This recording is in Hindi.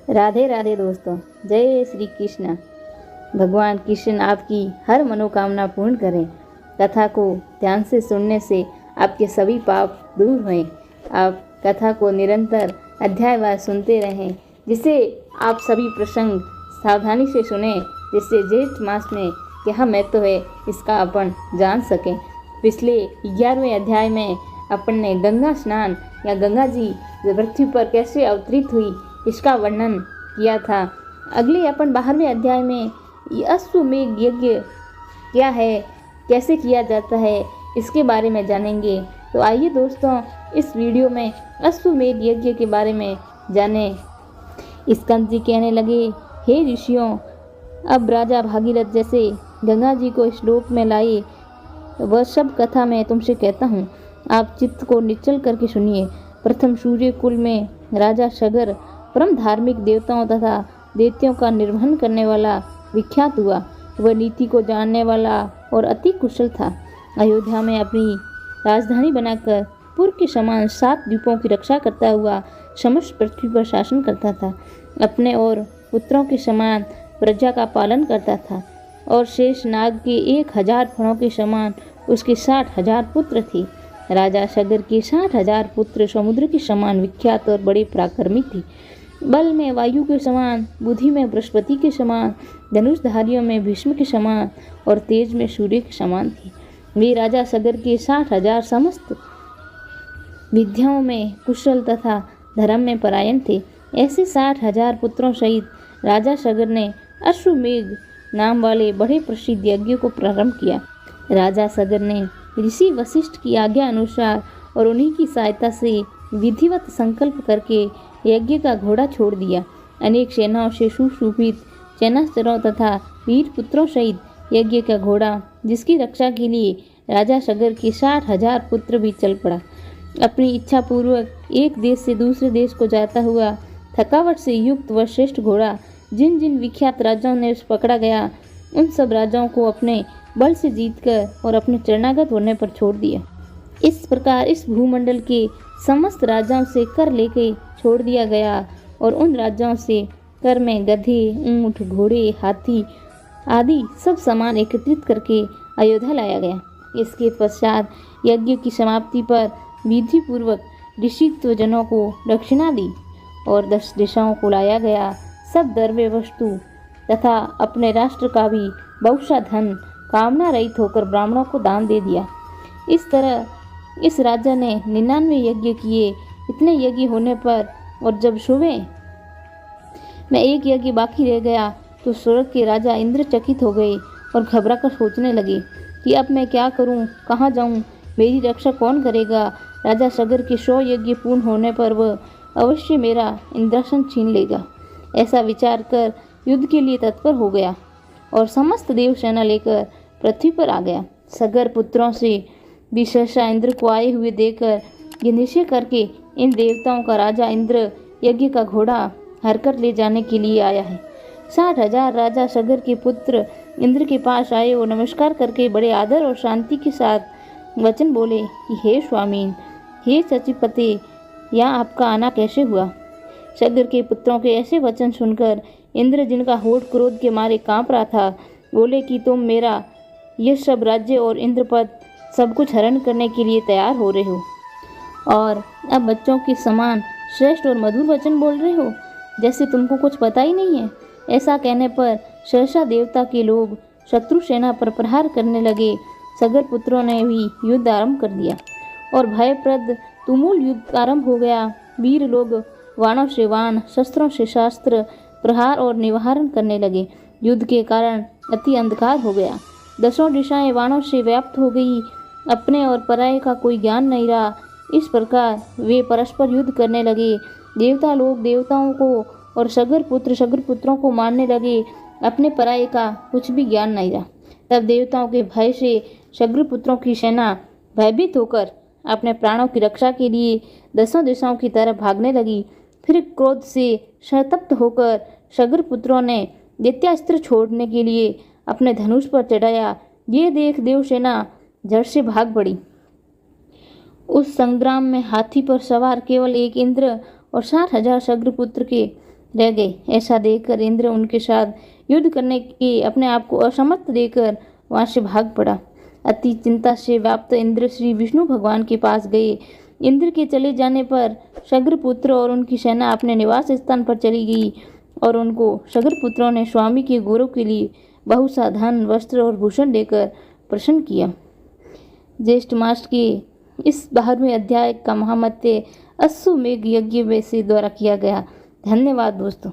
राधे राधे दोस्तों, जय श्री कृष्ण। भगवान कृष्ण आपकी हर मनोकामना पूर्ण करें। कथा को ध्यान से सुनने से आपके सभी पाप दूर हों। आप कथा को निरंतर अध्यायवार सुनते रहें, जिससे आप सभी प्रसंग सावधानी से सुने, जिससे ज्येष्ठ मास में क्या महत्व है इसका अपन जान सकें। पिछले 11वें अध्याय में अपन ने गंगा स्नान या गंगा जी पृथ्वी पर कैसे अवतरित हुई इसका वर्णन किया था। अगले अपन 12वें अध्याय में अश्वमेध यज्ञ क्या है, कैसे किया जाता है, इसके बारे में जानेंगे। तो आइए दोस्तों, इस वीडियो में अश्वमेध यज्ञ के बारे में जानें। स्कंद जी कहने लगे, हे ऋषियों, अब राजा भागीरथ जैसे गंगा जी को श्लोक में लाए वह सब कथा मैं तुमसे कहता हूँ। आप चित्त को निश्चल करके सुनिए। प्रथम सूर्य कुल में राजा सगर परम धार्मिक देवताओं तथा दैत्यों का निर्वहन करने वाला विख्यात हुआ। वह नीति को जानने वाला और अति कुशल था। अयोध्या में अपनी राजधानी बनाकर पूर्व के समान 7 द्वीपों की रक्षा करता हुआ समस्त पृथ्वी पर शासन करता था। अपने और पुत्रों के समान प्रजा का पालन करता था और शेष नाग के 1000 फणों के समान उसके 60,000 पुत्र थे। राजा सगर के 60,000 पुत्र समुद्र के समान विख्यात और बड़े पराक्रमी थे। बल में वायु के समान, बुद्धि में बृहस्पति के समान, धनुषधारियों में भीष्म के समान और तेज में सूर्य के समान थे। वे राजा सगर के 60,000 समस्त विद्याओं में कुशल तथा धर्म में परायण थे। ऐसे 60,000 पुत्रों सहित राजा सगर ने अश्वमेध नाम वाले बड़े प्रसिद्ध यज्ञ को प्रारंभ किया। राजा सगर ने ऋषि वशिष्ठ की आज्ञा अनुसार और उन्हीं की सहायता से विधिवत संकल्प करके यज्ञ का घोड़ा छोड़ दिया। अनेक सेनाओं से सुशोभित सेनास्त्रों तथा वीर पुत्रों सहित यज्ञ का घोड़ा, जिसकी रक्षा के लिए राजा सगर के 60,000 पुत्र भी चल पड़ा। अपनी इच्छा पूर्वक एक देश से दूसरे देश को जाता हुआ थकावट से युक्त वह श्रेष्ठ घोड़ा जिन जिन विख्यात राजाओं ने पकड़ा गया, उन सब राजाओं को अपने बल से जीतकर और अपने चरणागत होने पर छोड़ दिया। इस प्रकार इस भूमंडल के समस्त राजाओं से कर लेके छोड़ दिया गया और उन राजाओं से कर में गधे, ऊंट, घोड़े, हाथी आदि सब सामान एकत्रित करके अयोध्या लाया गया। इसके पश्चात यज्ञ की समाप्ति पर विधि पूर्वक ऋषित्व जनों को दक्षिणा दी और 10 दिशाओं को लाया गया। सब द्रव्य वस्तु तथा अपने राष्ट्र का भी बहुशा धन कामना रहित होकर ब्राह्मणों को दान दे दिया। इस तरह इस राजा ने 99 यज्ञ किए। इतने यज्ञ होने पर और जब सुबह में एक यज्ञ बाकी रह गया तो स्वर्ग के राजा इंद्र चकित हो गए और घबरा कर सोचने लगे कि अब मैं क्या करूं, कहाँ जाऊं, मेरी रक्षा कौन करेगा। राजा सगर के 100 यज्ञ पूर्ण होने पर वह अवश्य मेरा इंद्रासन छीन लेगा। ऐसा विचार कर युद्ध के लिए तत्पर हो गया और समस्त देव सेना लेकर पृथ्वी पर आ गया। सगर पुत्रों से विशेषा इंद्र को आए हुए देखकर ये निश्चय करके इन देवताओं का राजा इंद्र यज्ञ का घोड़ा हरकर ले जाने के लिए आया है। 60,000 राजा सगर के पुत्र इंद्र के पास आए और नमस्कार करके बड़े आदर और शांति के साथ वचन बोले कि हे स्वामी, हे सचिपते, यहाँ आपका आना कैसे हुआ। सगर के पुत्रों के ऐसे वचन सुनकर इंद्र, जिनका होठ क्रोध के मारे कांप रहा था, बोले कि तुम मेरा यह सब राज्य और इंद्रपद सब कुछ हरण करने के लिए तैयार हो रहे हो और अब बच्चों के समान श्रेष्ठ और मधुर वचन बोल रहे हो, जैसे तुमको कुछ पता ही नहीं है। ऐसा कहने पर सहसा देवता के लोग शत्रु सेना पर प्रहार करने लगे। सगर पुत्रों ने भी युद्ध आरंभ कर दिया और भयप्रद तुमुल युद्ध आरंभ हो गया। वीर लोग वाणों से वाण, शस्त्रों से शास्त्र प्रहार और निवारण करने लगे। युद्ध के कारण अति अंधकार हो गया। 10 दिशाएं वाणों से व्याप्त हो गई। अपने और पराये का कोई ज्ञान नहीं रहा। इस प्रकार वे परस्पर युद्ध करने लगे। देवता लोग देवताओं को और सगर पुत्रों को मारने लगे। अपने पराये का कुछ भी ज्ञान नहीं रहा। तब देवताओं के भय से सगर पुत्रों की सेना भयभीत होकर अपने प्राणों की रक्षा के लिए 10 दिशाओं की तरफ भागने लगी। फिर क्रोध से संतप्त होकर सगर पुत्रों ने दैत्यास्त्र छोड़ने के लिए अपने धनुष पर चढ़ाया। ये देख देवसेना झट से भाग पड़ी। उस संग्राम में हाथी पर सवार केवल एक इंद्र और 60,000 सगर पुत्र के रह गए। ऐसा देखकर इंद्र उनके साथ युद्ध करने के अपने आप को असमर्थ देकर वहां से भाग पड़ा। अति चिंता से व्याप्त इंद्र श्री विष्णु भगवान के पास गए। इंद्र के चले जाने पर शग्रपुत्र और उनकी सेना अपने निवास स्थान पर चली गई और उनको शग्रपुत्रों ने स्वामी के गौरव के लिए बहुत सा धन, वस्त्र और भूषण देकर प्रसन्न किया। ज्येष्ठ मास के इस 12वें अध्याय का महामत्य अश्वमेघ यज्ञ से द्वारा किया गया। धन्यवाद दोस्तों।